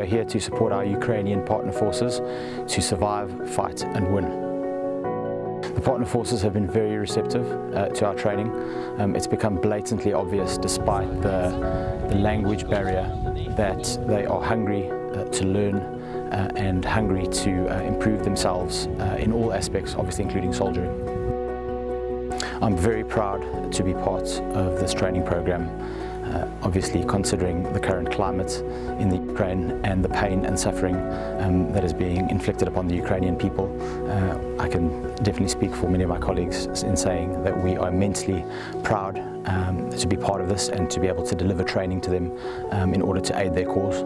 are here to support our Ukrainian partner forces to survive, fight and win. The partner forces have been very receptive to our training. It's become blatantly obvious, despite the language barrier, that they are hungry to learn and hungry to improve themselves in all aspects, obviously including soldiering. I'm very proud to be part of this training program, obviously considering the current climate in the Ukraine and the pain and suffering that is being inflicted upon the Ukrainian people. I can definitely speak for many of my colleagues in saying that we are immensely proud to be part of this and to be able to deliver training to them in order to aid their cause.